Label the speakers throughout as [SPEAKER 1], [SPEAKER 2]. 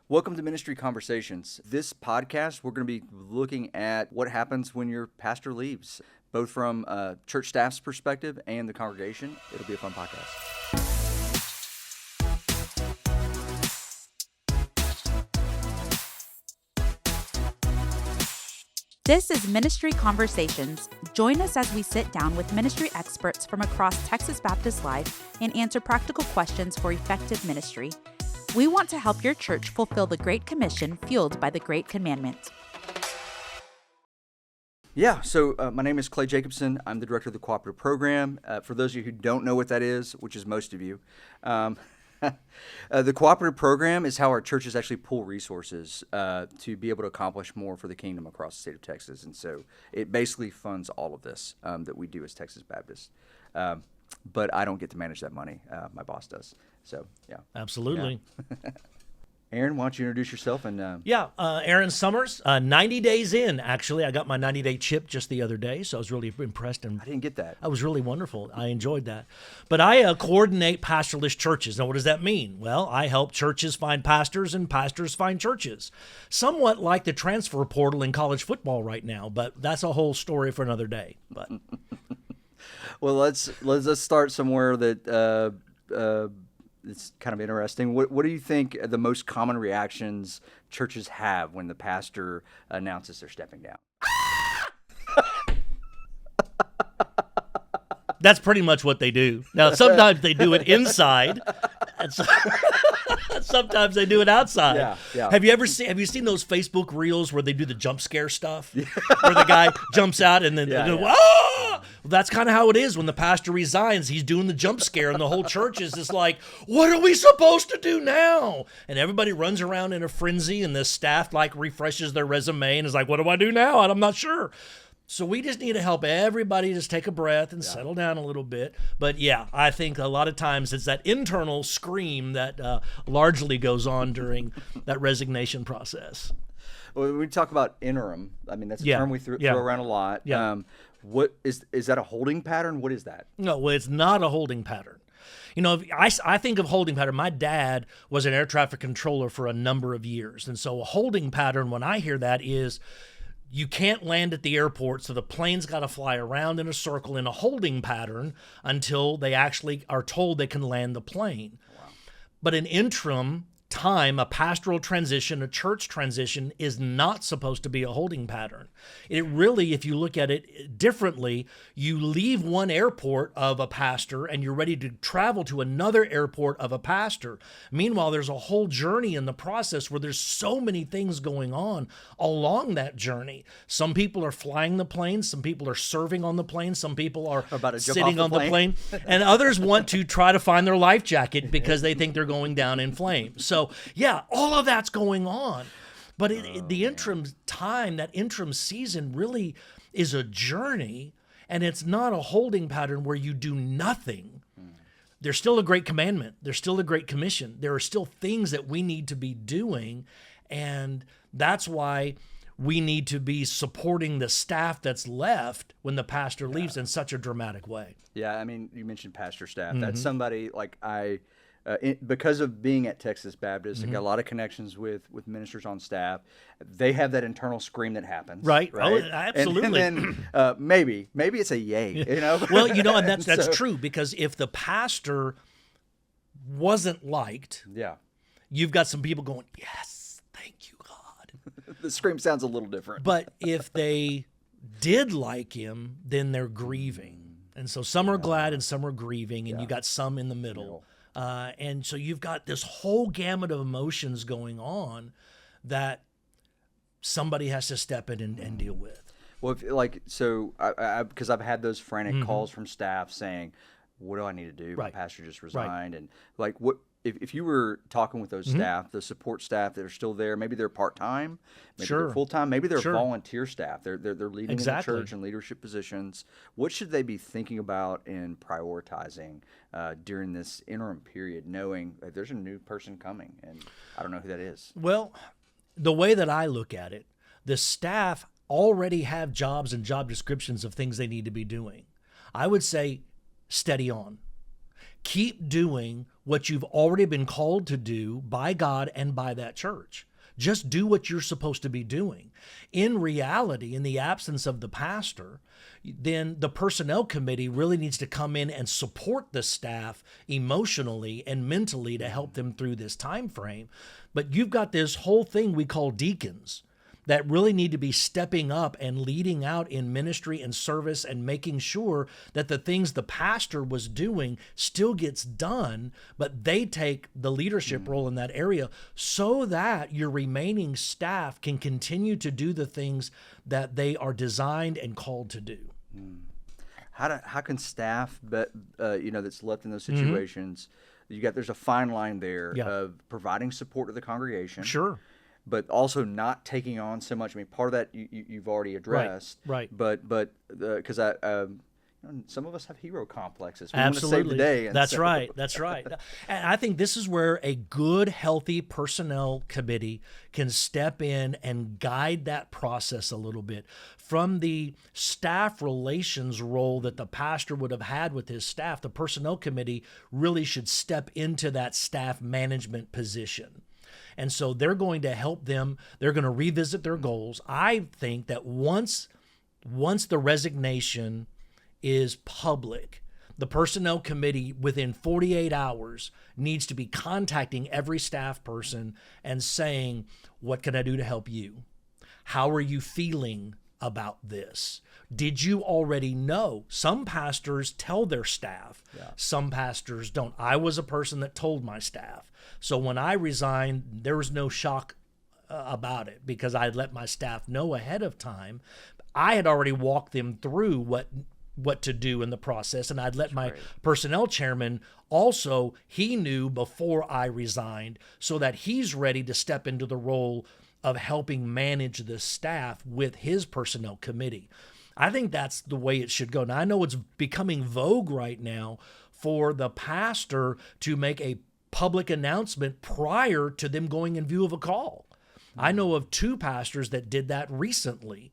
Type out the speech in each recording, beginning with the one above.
[SPEAKER 1] Welcome to Ministry Conversations. This podcast, we're going to be looking at what happens when your pastor leaves, both from church staff's perspective and the congregation. It'll be a fun podcast.
[SPEAKER 2] This is Ministry Conversations. Join us as we sit down with ministry experts from across Texas Baptist life and answer practical questions for effective ministry. We want to help your church fulfill the Great Commission fueled by the Great Commandment.
[SPEAKER 1] Yeah, so my name is Clay Jacobson. I'm the director of the cooperative program. For those of you who don't know what that is, which is most of you, the cooperative program is how our churches actually pull resources to be able to accomplish more for the kingdom across the state of Texas. And so it basically funds all of this that we do as Texas Baptist. But I don't get to manage that money. My boss does. So, yeah.
[SPEAKER 3] Absolutely.
[SPEAKER 1] Yeah. Aaron, why don't you introduce yourself? And
[SPEAKER 3] Aaron Summers, 90 days in, actually. I got my 90-day chip just the other day, so I was really impressed. And
[SPEAKER 1] I didn't get that.
[SPEAKER 3] I was really wonderful. I enjoyed that. But I coordinate pastorless churches. Now, what does that mean? Well, I help churches find pastors and pastors find churches. Somewhat like the transfer portal in college football right now, but that's a whole story for another day. But
[SPEAKER 1] well, let's start somewhere that it's kind of interesting. What do you think the most common reactions churches have when the pastor announces they're stepping down?
[SPEAKER 3] that's pretty much what they do. Now, sometimes they do it inside, and sometimes they do it outside.
[SPEAKER 1] Yeah.
[SPEAKER 3] Have you seen those Facebook reels where they do the jump scare stuff? Where the guy jumps out and then ah! Well, that's kind of how it is when the pastor resigns. He's doing the jump scare, and the whole church is just like, "What are we supposed to do now?" And everybody runs around in a frenzy, and the staff refreshes their resume and is like, "What do I do now? I'm not sure." So we just need to help everybody just take a breath and settle down a little bit. But yeah, I think a lot of times it's that internal scream that largely goes on during that resignation process.
[SPEAKER 1] Well, we talk about interim. I mean, that's a term we throw around a lot.
[SPEAKER 3] Yeah.
[SPEAKER 1] What is that a holding pattern? What is that?
[SPEAKER 3] No, well, it's not a holding pattern. You know, I think of holding pattern. My dad was an air traffic controller for a number of years. And so a holding pattern, when I hear that, is you can't land at the airport, so the plane's got to fly around in a circle in a holding pattern until they actually are told they can land the plane. Wow. But an interim time, a pastoral transition, a church transition is not supposed to be a holding pattern. It really, if you look at it differently, you leave one airport of a pastor and you're ready to travel to another airport of a pastor. Meanwhile, there's a whole journey in the process where there's so many things going on along that journey. Some people are flying the plane, some people are serving on the plane, some people are sitting on the plane, and others want to try to find their life jacket because they think they're going down in flames. So, yeah, all of that's going on. But the interim time, that interim season really is a journey, and it's not a holding pattern where you do nothing. There's still a great commandment. There's still a great commission. There are still things that we need to be doing, and that's why we need to be supporting the staff that's left when the pastor leaves in such a dramatic way.
[SPEAKER 1] Yeah, I mean, you mentioned pastor staff. Mm-hmm. That's somebody like because of being at Texas Baptist, I got a lot of connections with ministers on staff. They have that internal scream that happens.
[SPEAKER 3] Right? Oh, absolutely.
[SPEAKER 1] And then maybe it's a yay, you know?
[SPEAKER 3] Well, you know, and that's true, because if the pastor wasn't liked, you've got some people going, "Yes, thank you, God."
[SPEAKER 1] The scream sounds a little different.
[SPEAKER 3] But if they did like him, then they're grieving. And so some are glad and some are grieving, and you got some in the middle. And so you've got this whole gamut of emotions going on that somebody has to step in and deal with.
[SPEAKER 1] Well, because I've had those frantic calls from staff saying, "What do I need to do? My pastor just resigned." And what if you were talking with those staff, the support staff that are still there? Maybe they're part-time, maybe they're full-time, maybe they're volunteer staff. They're leading in the church in leadership positions. What should they be thinking about and prioritizing during this interim period, knowing that there's a new person coming and I don't know who that is?
[SPEAKER 3] Well, the way that I look at it, the staff already have jobs and job descriptions of things they need to be doing. I would say steady on. Keep doing what you've already been called to do by God and by that church. Just do what you're supposed to be doing. In reality, in the absence of the pastor, then the personnel committee really needs to come in and support the staff emotionally and mentally to help them through this time frame. But you've got this whole thing we call deacons that really need to be stepping up and leading out in ministry and service and making sure that the things the pastor was doing still gets done, but they take the leadership role in that area so that your remaining staff can continue to do the things that they are designed and called to do.
[SPEAKER 1] How can staff, that's left in those situations, there's a fine line there of providing support to the congregation.
[SPEAKER 3] Sure.
[SPEAKER 1] But also not taking on so much. I mean, part of that you've already addressed.
[SPEAKER 3] Right.
[SPEAKER 1] But because some of us have hero complexes. We
[SPEAKER 3] Absolutely.
[SPEAKER 1] Want to save the day.
[SPEAKER 3] That's right. That's right. And I think this is where a good, healthy personnel committee can step in and guide that process a little bit. From the staff relations role that the pastor would have had with his staff, the personnel committee really should step into that staff management position. And so they're going to help them. They're going to revisit their goals. I think that once the resignation is public, the personnel committee within 48 hours needs to be contacting every staff person and saying, what can I do to help you? How are you feeling about this? Did you already know? Some pastors tell their staff. Yeah. Some pastors don't. I was a person that told my staff. So when I resigned, there was no shock about it because I had let my staff know ahead of time. I had already walked them through what to do in the process, and I'd let my personnel chairman also, he knew before I resigned so that he's ready to step into the role of helping manage the staff with his personnel committee. I think that's the way it should go. Now, I know it's becoming vogue right now for the pastor to make a public announcement prior to them going in view of a call. I know of 2 pastors that did that recently,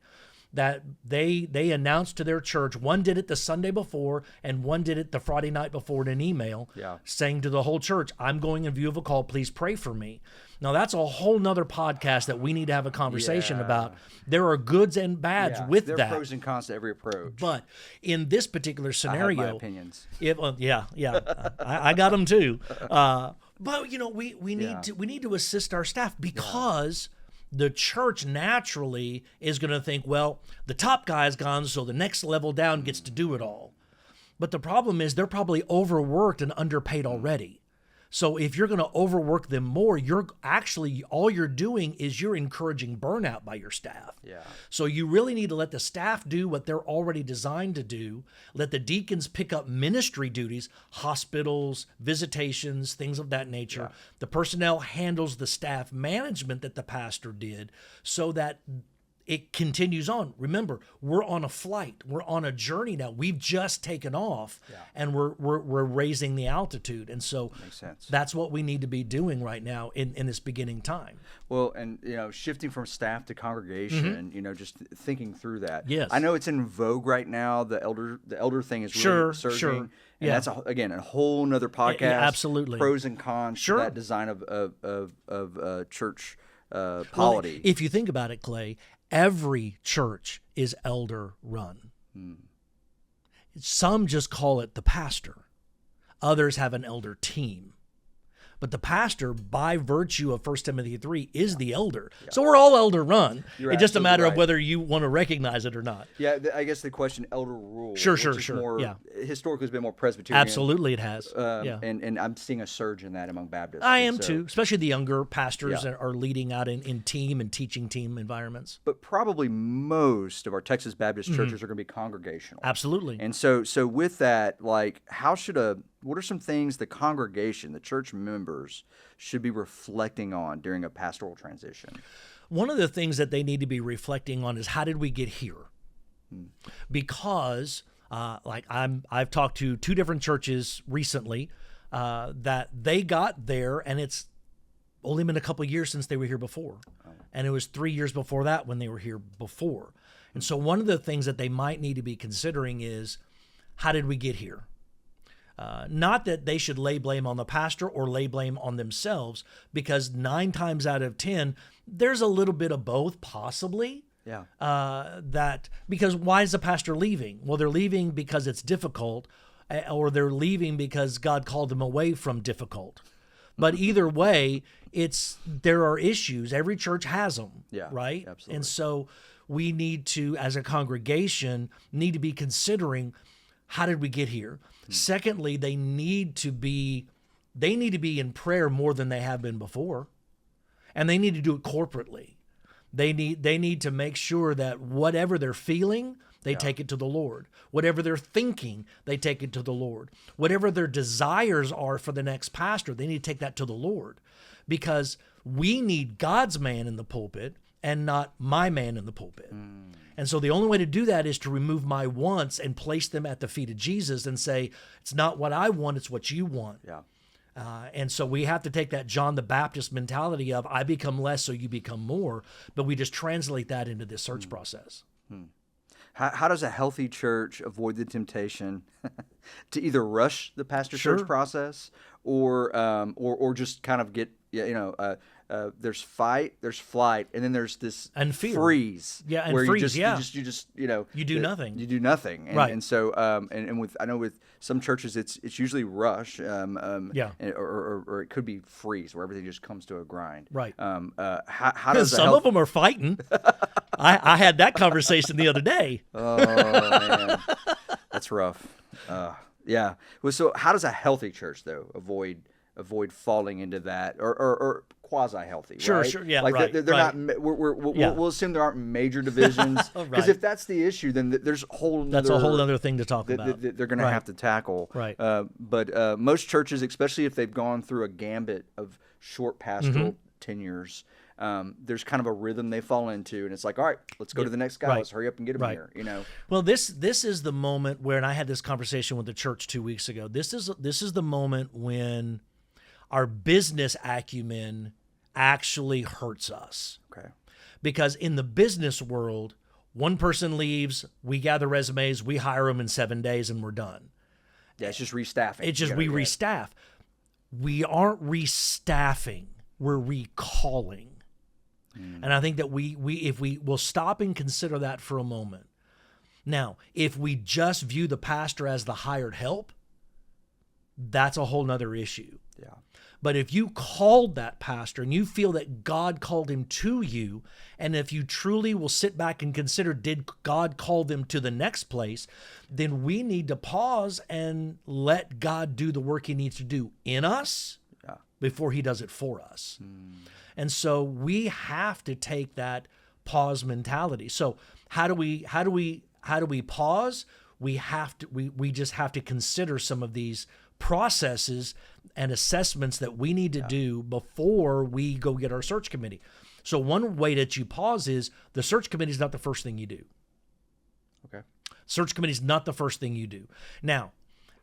[SPEAKER 3] that they announced to their church. One did it the Sunday before, and one did it the Friday night before in an email, saying to the whole church, I'm going in view of a call, please pray for me. Now, that's a whole nother podcast that we need to have a conversation about. There are goods and bads with that.
[SPEAKER 1] There are pros and cons to every approach.
[SPEAKER 3] But in this particular scenario,
[SPEAKER 1] I have my opinions.
[SPEAKER 3] I got them too. But we need to assist our staff because the church naturally is going to think, well, the top guy's gone, so the next level down gets to do it all. But the problem is they're probably overworked and underpaid already. So if you're going to overwork them more, all you're doing is you're encouraging burnout by your staff. Yeah. So you really need to let the staff do what they're already designed to do. Let the deacons pick up ministry duties, hospitals, visitations, things of that nature. Yeah. The personnel handles the staff management that the pastor did so that it continues on. Remember, we're on a flight. We're on a journey now. We've just taken off, and we're raising the altitude. And so that's what we need to be doing right now in this beginning time.
[SPEAKER 1] Well, and shifting from staff to congregation, just thinking through that.
[SPEAKER 3] Yes.
[SPEAKER 1] I know it's in vogue right now. The elder thing is really surging. Sure. And that's a whole nother podcast.
[SPEAKER 3] Absolutely.
[SPEAKER 1] Pros and cons to that design of church polity.
[SPEAKER 3] Well, if you think about it, Clay, every church is elder run. Some just call it the pastor. Others have an elder team. But the pastor, by virtue of 1 Timothy 3, is the elder. Yeah. So we're all elder run. It's just a matter of whether you want to recognize it or not.
[SPEAKER 1] Yeah, I guess the question, elder rule.
[SPEAKER 3] Sure.
[SPEAKER 1] Historically, has been more Presbyterian.
[SPEAKER 3] Absolutely, it has.
[SPEAKER 1] And I'm seeing a surge in that among Baptists.
[SPEAKER 3] I am too, especially the younger pastors are leading out in team and teaching team environments.
[SPEAKER 1] But probably most of our Texas Baptist churches are going to be congregational.
[SPEAKER 3] Absolutely.
[SPEAKER 1] And so with that, what are some things the congregation, the church members, should be reflecting on during a pastoral transition?
[SPEAKER 3] One of the things that they need to be reflecting on is, how did we get here? Because I've talked to 2 different churches recently that they got there, and it's only been a couple of years since they were here before. And it was 3 years before that when they were here before. And so one of the things that they might need to be considering is, how did we get here? Not that they should lay blame on the pastor or lay blame on themselves, because 9 times out of 10, there's a little bit of both, possibly.
[SPEAKER 1] Yeah.
[SPEAKER 3] Because why is the pastor leaving? Well, they're leaving because it's difficult, or they're leaving because God called them away from difficult. But either way, there are issues. Every church has them, right?
[SPEAKER 1] Absolutely.
[SPEAKER 3] And so we need to, as a congregation, need to be considering, how did we get here? Secondly, they need to be in prayer more than they have been before, and they need to do it corporately. They need to make sure that whatever they're feeling, they take it to the Lord. Whatever they're thinking, they take it to the Lord. Whatever their desires are for the next pastor, they need to take that to the Lord, because we need God's man in the pulpit and not my man in the pulpit. And so the only way to do that is to remove my wants and place them at the feet of Jesus and say, it's not what I want, it's what you want.
[SPEAKER 1] Yeah.
[SPEAKER 3] And so we have to take that John the Baptist mentality of, I become less so you become more, but we just translate that into this search process.
[SPEAKER 1] How does a healthy church avoid the temptation to either rush the pastor search process or just kind of get, there's fight, there's flight, and then there's this
[SPEAKER 3] and fear.
[SPEAKER 1] Freeze.
[SPEAKER 3] Yeah, and
[SPEAKER 1] where
[SPEAKER 3] freeze,
[SPEAKER 1] you just
[SPEAKER 3] you do nothing.
[SPEAKER 1] You do nothing. And,
[SPEAKER 3] right.
[SPEAKER 1] And so I know with some churches it's usually rush. Or it could be freeze, where everything just comes to a grind.
[SPEAKER 3] Right.
[SPEAKER 1] How does
[SPEAKER 3] some of them are fighting. I had that conversation the other day.
[SPEAKER 1] Oh man, that's rough. Yeah. Well, so how does a healthy church though avoid falling into that, or quasi-healthy?
[SPEAKER 3] Sure,
[SPEAKER 1] right?
[SPEAKER 3] sure, yeah,
[SPEAKER 1] like
[SPEAKER 3] right.
[SPEAKER 1] They're
[SPEAKER 3] right.
[SPEAKER 1] not. We'll assume there aren't major divisions, because
[SPEAKER 3] right.
[SPEAKER 1] if that's the issue, then there's a whole
[SPEAKER 3] other thing to talk about.
[SPEAKER 1] They're going to have to tackle.
[SPEAKER 3] Right.
[SPEAKER 1] But most churches, especially if they've gone through a gambit of short pastoral tenures, there's kind of a rhythm they fall into, and it's like, all right, let's go to the next guy.
[SPEAKER 3] Right.
[SPEAKER 1] Let's hurry up and get him here.
[SPEAKER 3] Well, this is the moment where, and I had this conversation with the church 2 weeks ago. This is the moment when our business acumen actually hurts us.
[SPEAKER 1] Okay.
[SPEAKER 3] Because in the business world, one person leaves, we gather resumes, we hire them in 7 days, and we're done.
[SPEAKER 1] Yeah, it's just restaffing.
[SPEAKER 3] It's just we restaff. We aren't restaffing. We're recalling. And I think that if we will stop and consider that for a moment. Now, if we just view the pastor as the hired help, that's a whole nother issue.
[SPEAKER 1] Yeah.
[SPEAKER 3] But if you called that pastor and you feel that God called him to you, and if you truly will sit back and consider, did God call them to the next place, then we need to pause and let God do the work he needs to do in us before he does it for us. And so we have to take that pause mentality. So how do we pause? We just have to consider some of these processes and assessments that we need to do before we go get our search committee. So one way that you pause is the search committee is not the first thing you do.
[SPEAKER 1] Okay. Search
[SPEAKER 3] committee is not the first thing you do. Now,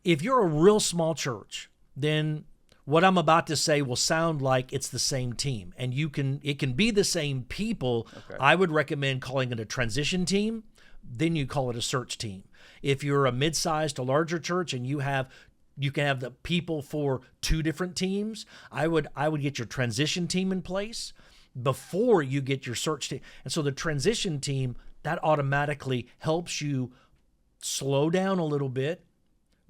[SPEAKER 3] if you're a real small church, then what I'm about to say will sound like it's the same team, and it can be the same people.
[SPEAKER 1] Okay.
[SPEAKER 3] I would recommend calling it a transition team. Then you call it a search team. If you're a mid-sized to larger church and you can have the people for 2 different teams, I would get your transition team in place before you get your search team. And so the transition team, that automatically helps you slow down a little bit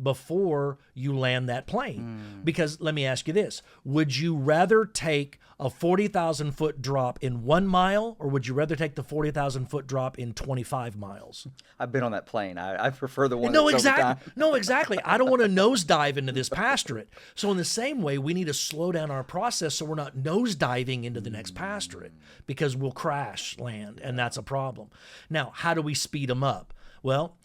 [SPEAKER 3] before you land that plane. Because let me ask you this, would you rather take a 40,000 foot drop in 1 mile, or would you rather take the 40,000 foot drop in 25 miles?
[SPEAKER 1] I've been on that plane. I prefer the one
[SPEAKER 3] No,
[SPEAKER 1] that's
[SPEAKER 3] exactly.
[SPEAKER 1] over time.
[SPEAKER 3] No, exactly. I don't want to nosedive into this pastorate. So in the same way, we need to slow down our process so we're not nosediving into the next pastorate, because we'll crash land, and that's a problem. Now, how do we speed them up? Well,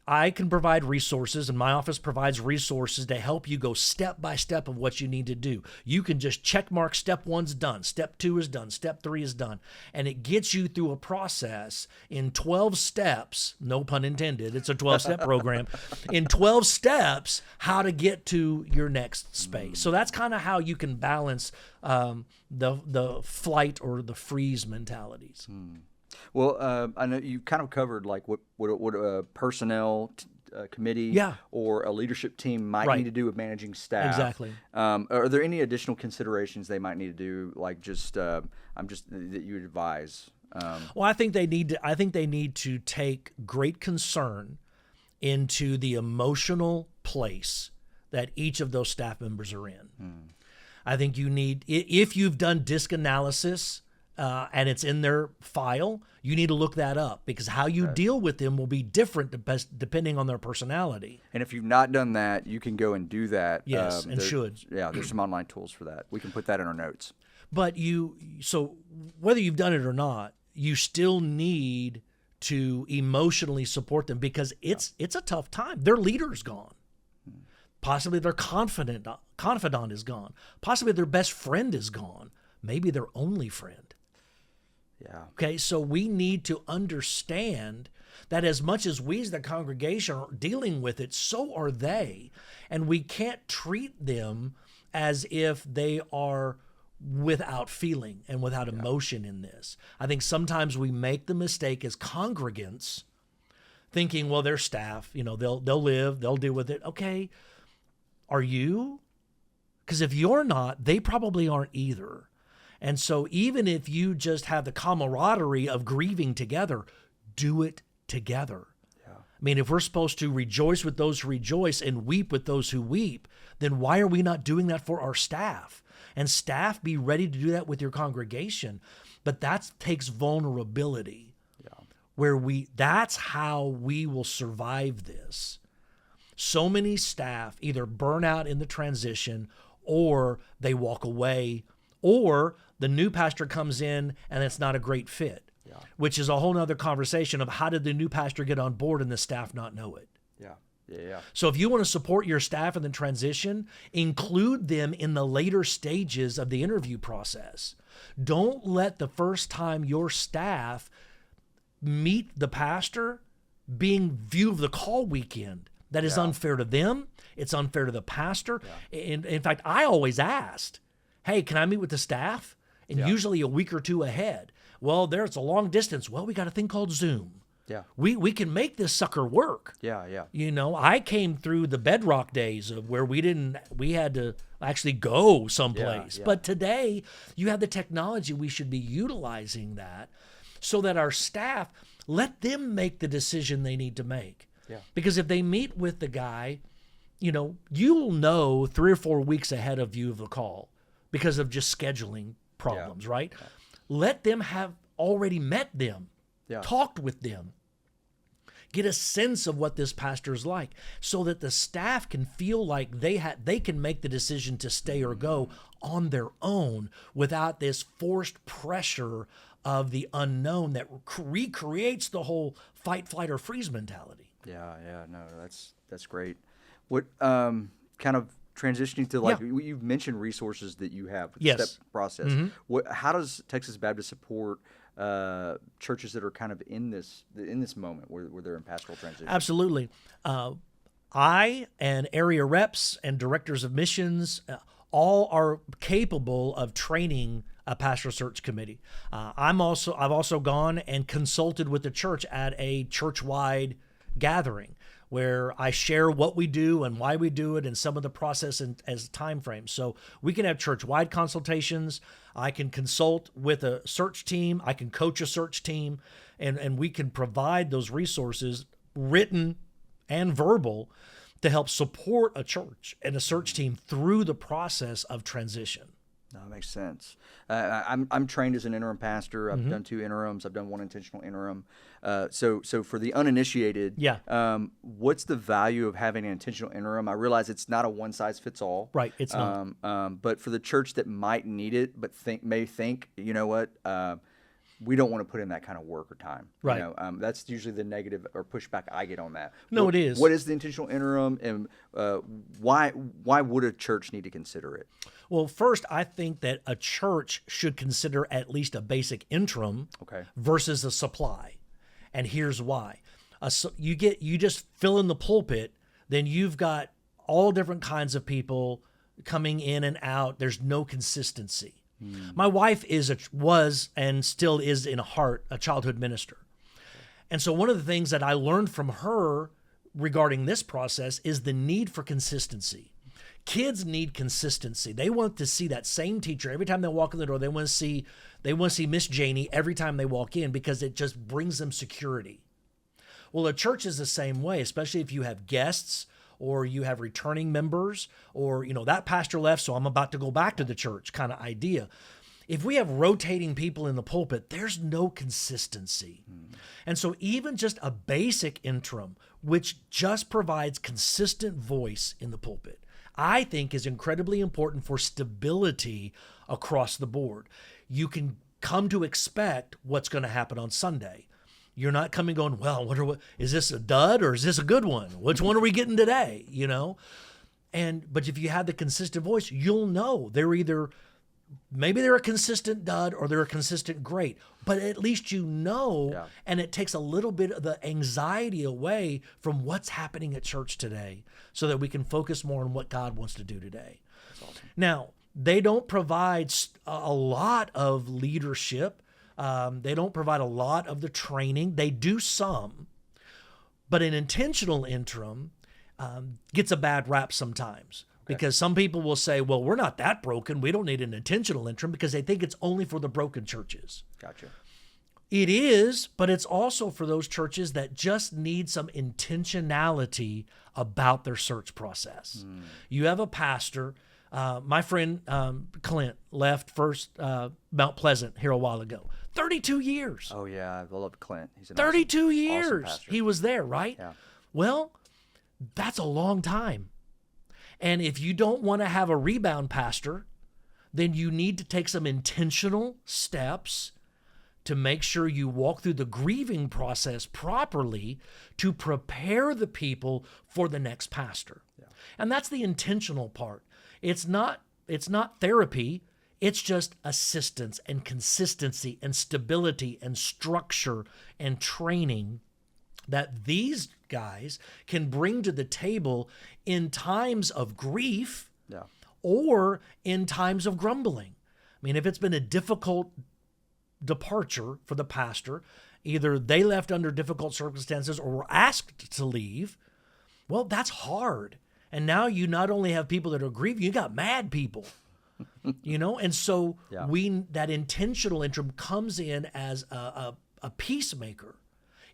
[SPEAKER 3] I can provide resources, and my office provides resources to help you go step by step of what you need to do. You can just check mark step 1's done, step 2 is done, step 3 is done. And it gets you through a process in 12 steps, no pun intended, it's a 12-step program, in 12 steps, how to get to your next space. So that's kind of how you can balance the flight or the freeze mentalities.
[SPEAKER 1] Well, I know you kind of covered like what personnel committee or a leadership team might need to do with managing staff.
[SPEAKER 3] Exactly.
[SPEAKER 1] Are there any additional considerations they might need to do, like that you would advise?
[SPEAKER 3] Well, I think they need to take great concern into the emotional place that each of those staff members are in. I think you need, if you've done disc analysis and it's in their file, you need to look that up, because how you deal with them will be different depending on their personality.
[SPEAKER 1] And if you've not done that, you can go and do that.
[SPEAKER 3] Yes, and should.
[SPEAKER 1] Yeah, there's some online tools for that. We can put that in our notes.
[SPEAKER 3] But so whether you've done it or not, you still need to emotionally support them, because it's a tough time. Their leader's gone. Possibly their confidant is gone. Possibly their best friend is gone. Maybe their only friend.
[SPEAKER 1] Yeah.
[SPEAKER 3] Okay, so we need to understand that as much as we as the congregation are dealing with it, so are they. And we can't treat them as if they are without feeling and without emotion in this. I think sometimes we make the mistake as congregants thinking, well, they're staff, they'll live, they'll deal with it. Okay, are you? Because if you're not, they probably aren't either. And so even if you just have the camaraderie of grieving together, do it together. Yeah. I mean, if we're supposed to rejoice with those who rejoice and weep with those who weep, then why are we not doing that for our staff? And staff, be ready to do that with your congregation. But that takes vulnerability. Yeah. That's how we will survive this. So many staff either burn out in the transition, or they walk away, or the new pastor comes in and it's not a great fit, which is a whole nother conversation of how did the new pastor get on board and the staff not know it?
[SPEAKER 1] Yeah.
[SPEAKER 3] So if you want to support your staff in the transition, include them in the later stages of the interview process. Don't let the first time your staff meet the pastor being view of the call weekend. That is unfair to them. It's unfair to the pastor. Yeah. In fact, I always asked, hey, can I meet with the staff? And usually a week or two ahead. Well, it's a long distance. Well, we got a thing called Zoom.
[SPEAKER 1] Yeah.
[SPEAKER 3] We can make this sucker work.
[SPEAKER 1] Yeah.
[SPEAKER 3] I came through the bedrock days of where we had to actually go someplace. But today you have the technology. We should be utilizing that so that our staff, let them make the decision they need to make. Yeah. Because if they meet with the guy, you'll know 3 or 4 weeks ahead of you of the call because of just scheduling problems, right? Yeah. Let them have already met them, talked with them, get a sense of what this pastor is like, so that the staff can feel like they can make the decision to stay or go on their own without this forced pressure of the unknown that recreates the whole fight, flight, or freeze mentality.
[SPEAKER 1] No, that's great. What kind of transitioning to you've mentioned resources that you have with the STEP process. Mm-hmm. How does Texas Baptist support churches that are kind of in this moment where they're in pastoral transition?
[SPEAKER 3] Absolutely. I and area reps and directors of missions all are capable of training a pastoral search committee. I've also gone and consulted with the church at a church-wide gathering where I share what we do and why we do it and some of the process as time frames. So we can have church-wide consultations. I can consult with a search team. I can coach a search team, and we can provide those resources, written and verbal, to help support a church and a search team through the process of transition.
[SPEAKER 1] No, that makes sense. I'm trained as an interim pastor. I've done 2 interims. I've done 1 intentional interim. So for the uninitiated, what's the value of having an intentional interim? I realize it's not a one-size-fits-all.
[SPEAKER 3] Right, it's not.
[SPEAKER 1] But for the church that might need it, but may think, you know what, we don't want to put in that kind of work or time.
[SPEAKER 3] Right.
[SPEAKER 1] That's usually the negative or pushback I get on that.
[SPEAKER 3] No, it is.
[SPEAKER 1] What is the intentional interim, and why would a church need to consider it?
[SPEAKER 3] Well, first, I think that a church should consider at least a basic interim versus a supply. And here's why. You just fill in the pulpit, then you've got all different kinds of people coming in and out. There's no consistency. My wife was and still is in heart a childhood minister. And so one of the things that I learned from her regarding this process is the need for consistency. Kids need consistency. They want to see that same teacher every time they walk in the door. They want to see Miss Janie every time they walk in because it just brings them security. Well, a church is the same way, especially if you have guests or you have returning members or, that pastor left, so I'm about to go back to the church kind of idea. If we have rotating people in the pulpit, there's no consistency. And so even just a basic interim, which just provides consistent voice in the pulpit, I think is incredibly important for stability across the board. You can come to expect what's going to happen on Sunday. You're not coming going, well, is this a dud or is this a good one? Which one are we getting today? But if you have the consistent voice, you'll know maybe they're a consistent dud or they're a consistent great, but at least and it takes a little bit of the anxiety away from what's happening at church today so that we can focus more on what God wants to do today. That's awesome. Now, they don't provide a lot of leadership. They don't provide a lot of the training. They do some, but an intentional interim gets a bad rap sometimes. Because some people will say, well, we're not that broken. We don't need an intentional interim because they think it's only for the broken churches.
[SPEAKER 1] Gotcha.
[SPEAKER 3] It is, but it's also for those churches that just need some intentionality about their search process. You have a pastor. My friend Clint left First Mount Pleasant here a while ago. 32 years.
[SPEAKER 1] Oh, yeah. I love Clint. He's an
[SPEAKER 3] 32
[SPEAKER 1] awesome
[SPEAKER 3] years
[SPEAKER 1] pastor.
[SPEAKER 3] He was there, right?
[SPEAKER 1] Yeah.
[SPEAKER 3] Well, that's a long time. And if you don't want to have a rebound pastor, then you need to take some intentional steps to make sure you walk through the grieving process properly to prepare the people for the next pastor. Yeah. And that's the intentional part. It's not therapy. It's just assistance and consistency and stability and structure and training that these guys can bring to the table in times of grief or in times of grumbling. I mean, if it's been a difficult departure for the pastor, either they left under difficult circumstances or were asked to leave, well, that's hard. And now you not only have people that are grieving, you got mad people. And so that intentional interim comes in as a peacemaker,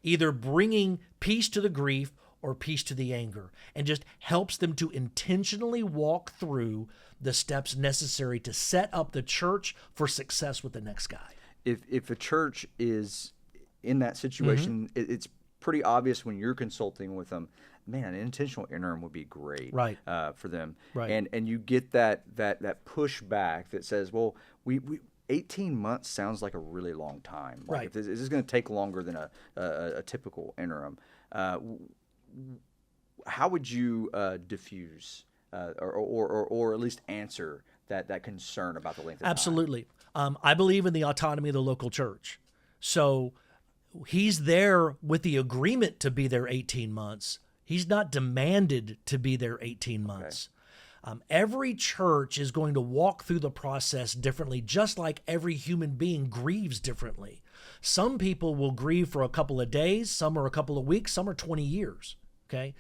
[SPEAKER 3] either bringing peace to the grief or peace to the anger, and just helps them to intentionally walk through the steps necessary to set up the church for success with the next guy.
[SPEAKER 1] If a church is in that situation, it's pretty obvious when you're consulting with them, man, an intentional interim would be great for them. Right. And you get that pushback that says, well, we 18 months sounds like a really long time. Like if this is going to take longer than a typical interim. How would you diffuse or at least answer that concern about the length of time?
[SPEAKER 3] Absolutely. I believe in the autonomy of the local church. So he's there with the agreement to be there 18 months. He's not demanded to be there 18 months. Every church is going to walk through the process differently, just like every human being grieves differently. Some people will grieve for a couple of days, some are a couple of weeks, some are 20 years, okay?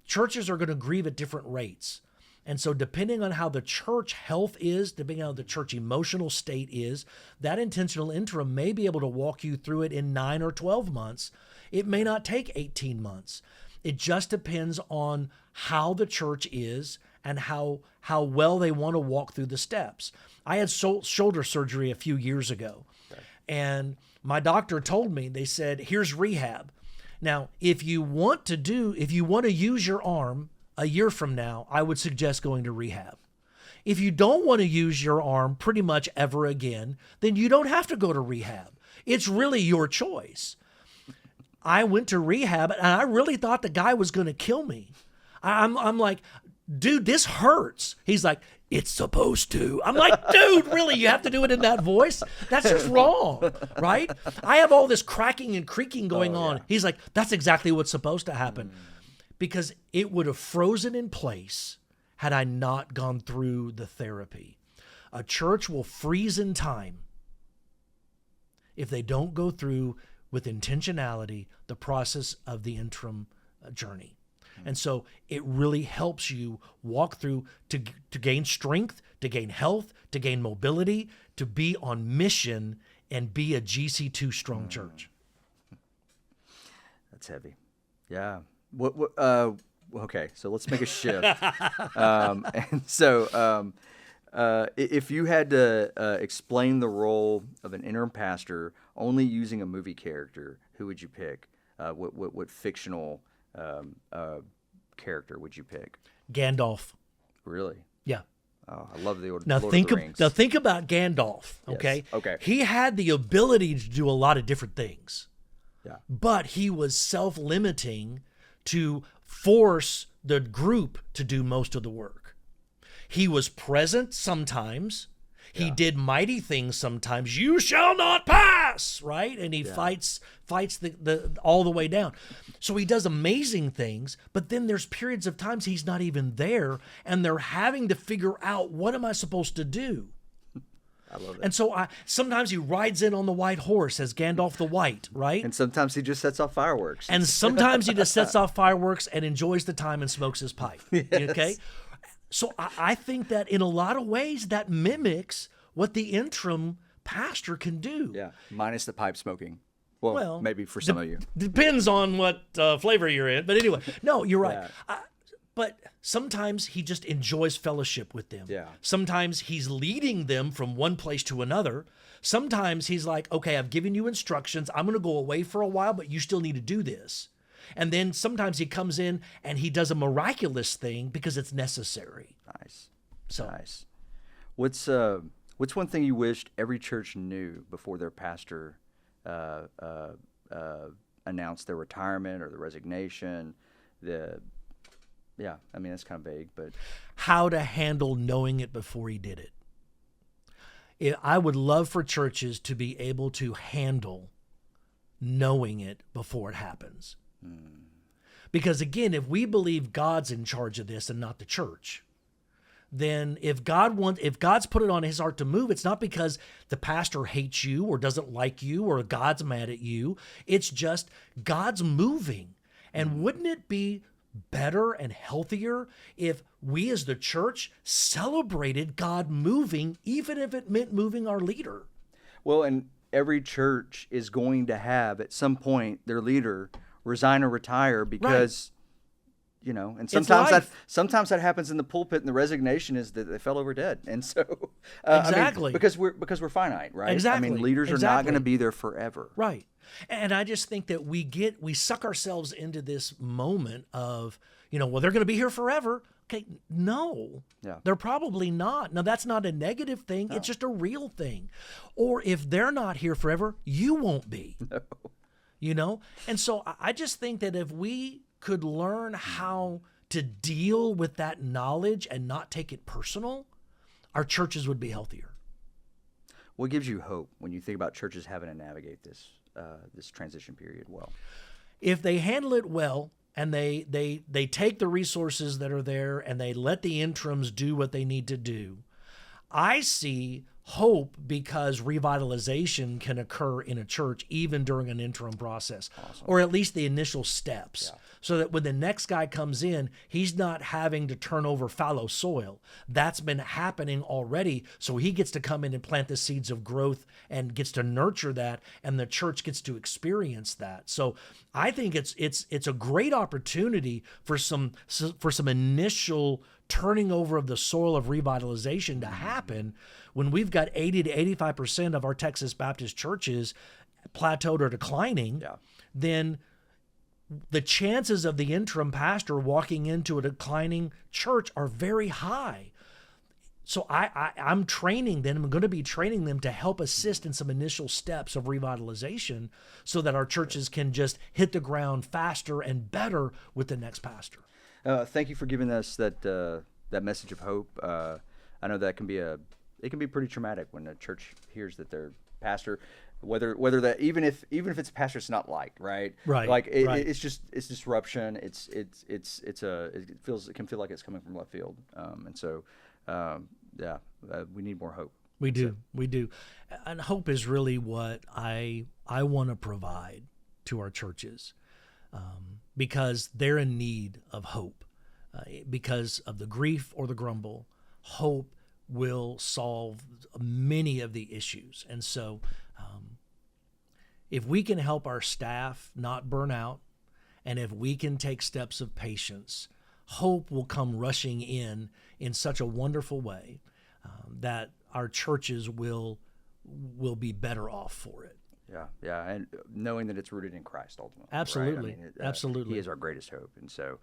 [SPEAKER 3] Churches are going to grieve at different rates. And so depending on how the church health is, depending on how the church emotional state is, that intentional interim may be able to walk you through it in 9 or 12 months. It may not take 18 months. It just depends on how the church is and how well they want to walk through the steps. I had shoulder surgery a few years ago, and my doctor told me, they said, here's rehab. Now, if you want to use your arm a year from now, I would suggest going to rehab. If you don't want to use your arm pretty much ever again, then you don't have to go to rehab. It's really your choice. I went to rehab, and I really thought the guy was going to kill me. I'm like, dude, this hurts. He's like, it's supposed to. I'm like, dude, really? You have to do it in that voice? That's just wrong, right? I have all this cracking and creaking going on. He's like, that's exactly what's supposed to happen. Because it would have frozen in place had I not gone through the therapy. A church will freeze in time if they don't go through with intentionality the process of the interim journey. And so it really helps you walk through to gain strength, to gain health, to gain mobility, to be on mission and be a GC2 strong church.
[SPEAKER 1] That's heavy. Yeah. Okay, so let's make a shift. If you had to explain the role of an interim pastor only using a movie character, who would you pick? What fictional character would you pick?
[SPEAKER 3] Gandalf.
[SPEAKER 1] Really?
[SPEAKER 3] Yeah.
[SPEAKER 1] Oh, I love the Lord
[SPEAKER 3] Now
[SPEAKER 1] of the Rings.
[SPEAKER 3] Now think about Gandalf. Okay.
[SPEAKER 1] Yes. Okay.
[SPEAKER 3] He had the ability to do a lot of different things.
[SPEAKER 1] Yeah.
[SPEAKER 3] But he was self-limiting to force the group to do most of the work. He was present sometimes. He did mighty things sometimes. You shall not pass, right? And he fights the all the way down. So he does amazing things, but then there's periods of times he's not even there, and they're having to figure out, what am I supposed to do?
[SPEAKER 1] I love that.
[SPEAKER 3] And so sometimes he rides in on the white horse as Gandalf the White, right?
[SPEAKER 1] And sometimes he just sets off fireworks.
[SPEAKER 3] And sometimes he just sets off fireworks and enjoys the time and smokes his pipe.
[SPEAKER 1] Yes.
[SPEAKER 3] Okay? So I think that in a lot of ways that mimics what the interim pastor can do.
[SPEAKER 1] Yeah, minus the pipe smoking. Well, maybe for some of you.
[SPEAKER 3] Depends on what flavor you're in. But anyway, no, you're right. But sometimes he just enjoys fellowship with them.
[SPEAKER 1] Yeah.
[SPEAKER 3] Sometimes he's leading them from one place to another. Sometimes he's like, okay, I've given you instructions. I'm going to go away for a while, but you still need to do this. And then sometimes he comes in and he does a miraculous thing because it's necessary.
[SPEAKER 1] Nice.
[SPEAKER 3] So
[SPEAKER 1] nice. What's one thing you wished every church knew before their pastor announced their retirement or the resignation? Yeah, I mean, that's kind of vague, but
[SPEAKER 3] how to handle knowing it before he did it. I would love for churches to be able to handle knowing it before it happens. Because again, if we believe God's in charge of this and not the church, then if God's put it on his heart to move, it's not because the pastor hates you or doesn't like you or God's mad at you. It's just God's moving. And wouldn't it be better and healthier if we as the church celebrated God moving, even if it meant moving our leader?
[SPEAKER 1] Well, and every church is going to have at some point their leader resign or retire because, and sometimes that happens in the pulpit, and the resignation is that they fell over dead. And so,
[SPEAKER 3] exactly,
[SPEAKER 1] because we're finite, right?
[SPEAKER 3] Exactly.
[SPEAKER 1] I mean, leaders are not going to be there forever,
[SPEAKER 3] right? And I just think that we suck ourselves into this moment of, they're going to be here forever. Okay, no, they're probably not. Now, that's not a negative thing. No. It's just a real thing. Or if they're not here forever, you won't be. No. And so I just think that if we could learn how to deal with that knowledge and not take it personal, our churches would be healthier.
[SPEAKER 1] What gives you hope when you think about churches having to navigate this transition period well?
[SPEAKER 3] If they handle it well and they take the resources that are there and they let the interims do what they need to do, I see hope because revitalization can occur in a church even during an interim process. Awesome. Or at least the initial steps. Yeah. So that when the next guy comes in, he's not having to turn over fallow soil. That's been happening already. So he gets to come in and plant the seeds of growth and gets to nurture that, and the church gets to experience that. So I think it's a great opportunity for some initial turning over of the soil of revitalization to happen when we've got 80 to 85% of our Texas Baptist churches plateaued or declining. Then the chances of the interim pastor walking into a declining church are very high. So I'm training them. I'm going to be training them to help assist in some initial steps of revitalization so that our churches can just hit the ground faster and better with the next pastor.
[SPEAKER 1] Thank you for giving us that message of hope. I know that it can be pretty traumatic when a church hears that their pastor, whether that even if it's a pastor it's not liked, right? Like it's disruption. It can feel like it's coming from left field. And so we need more hope.
[SPEAKER 3] We do. And hope is really what I want to provide to our churches. because they're in need of hope. Because of the grief or the grumble, hope will solve many of the issues. And so if we can help our staff not burn out, and if we can take steps of patience, hope will come rushing in such a wonderful way that our churches will be better off for it.
[SPEAKER 1] Yeah, and knowing that it's rooted in Christ ultimately.
[SPEAKER 3] Absolutely,
[SPEAKER 1] right? I mean,
[SPEAKER 3] absolutely.
[SPEAKER 1] He is our greatest hope, and so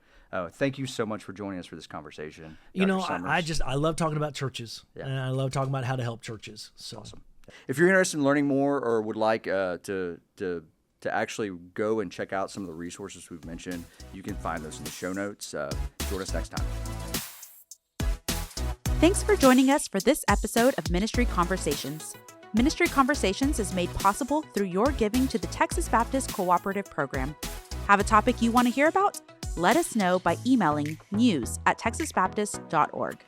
[SPEAKER 1] thank you so much for joining us for this conversation.
[SPEAKER 3] You know,
[SPEAKER 1] Summers.
[SPEAKER 3] I love talking about churches, and I love talking about how to help churches. So.
[SPEAKER 1] Awesome. If you're interested in learning more or would like to actually go and check out some of the resources we've mentioned, you can find those in the show notes. Join us next time.
[SPEAKER 2] Thanks for joining us for this episode of Ministry Conversations. Ministry Conversations is made possible through your giving to the Texas Baptist Cooperative Program. Have a topic you want to hear about? Let us know by emailing news@texasbaptist.org.